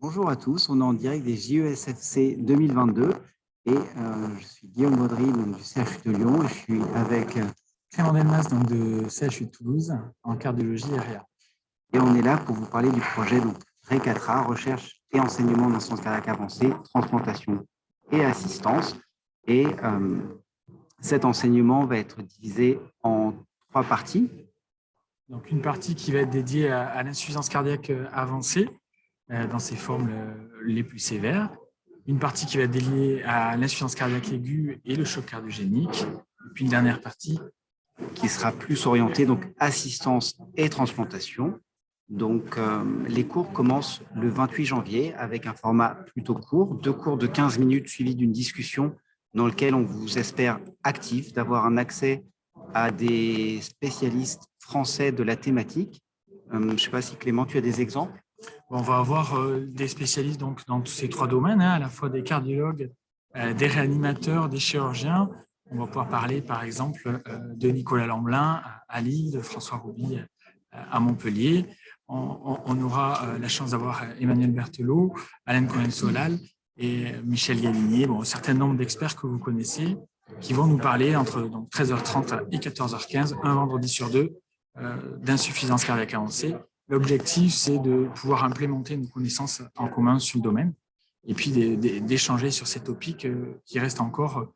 Bonjour à tous, on est en direct des JESFC 2022 et je suis Guillaume Baudry donc, du CHU de Lyon et je suis avec Clément Delmas donc de CHU de Toulouse en cardiologie et réa. Et on est là pour vous parler du projet donc, RE4A, recherche et enseignement en sciences cardiaques avancées, transplantation et assistance. Et cet enseignement va être divisé en 3 parties. Donc une partie qui va être dédiée à l'insuffisance cardiaque avancée dans ses formes les plus sévères, une partie qui va être dédiée à l'insuffisance cardiaque aiguë et le choc cardiogénique, et puis une dernière partie qui sera plus orientée donc assistance et transplantation. Donc les cours commencent le 28 janvier avec un format plutôt court, 2 cours de 15 minutes suivis d'une discussion dans lequel on vous espère actif, d'avoir un accès à des spécialistes français de la thématique. Je ne sais pas si Clément, tu as des exemples? On va avoir des spécialistes donc, dans tous ces 3 domaines, à la fois des cardiologues, des réanimateurs, des chirurgiens. On va pouvoir parler par exemple de Nicolas Lamblin à Lille, de François Rouby à Montpellier. On aura la chance d'avoir Emmanuel Berthelot, Alain Cohen-Solal et Michel Galinier, un certain nombre d'experts que vous connaissez, qui vont nous parler entre 13h30 et 14h15, un vendredi sur 2, d'insuffisance cardiaque avancée. L'objectif, c'est de pouvoir implémenter nos connaissances en commun sur le domaine et puis d'échanger sur ces topics qui restent encore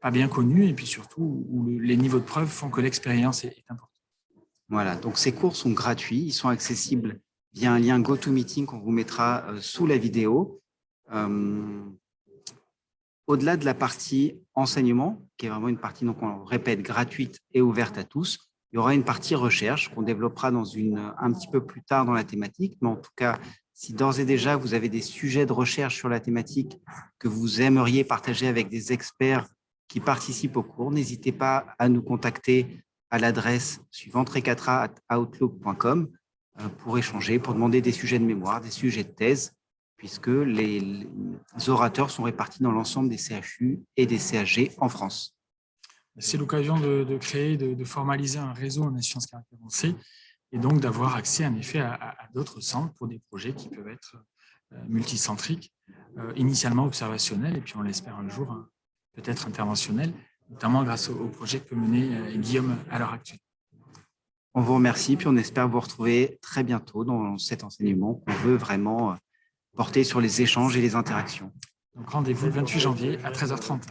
pas bien connus et puis surtout où les niveaux de preuve font que l'expérience est importante. Voilà, donc ces cours sont gratuits, ils sont accessibles via un lien GoToMeeting qu'on vous mettra sous la vidéo. Au-delà de la partie enseignement, qui est vraiment une partie, donc on le répète, gratuite et ouverte à tous, il y aura une partie recherche qu'on développera un petit peu plus tard dans la thématique. Mais en tout cas, si d'ores et déjà vous avez des sujets de recherche sur la thématique que vous aimeriez partager avec des experts qui participent au cours, n'hésitez pas à nous contacter à l'adresse suivante re4a@outlook.com pour échanger, pour demander des sujets de mémoire, des sujets de thèse, puisque les orateurs sont répartis dans l'ensemble des CHU et des CHG en France. C'est l'occasion de créer, de formaliser un réseau en insuffisance cardiaque avancée et donc d'avoir accès en effet à d'autres centres pour des projets qui peuvent être multicentriques, initialement observationnels et puis on l'espère un jour peut-être interventionnels, notamment grâce au projet que peut mener Guillaume à l'heure actuelle. On vous remercie, puis on espère vous retrouver très bientôt dans cet enseignement qu'on veut vraiment porter sur les échanges et les interactions. Donc rendez-vous le 28 janvier à 13h30.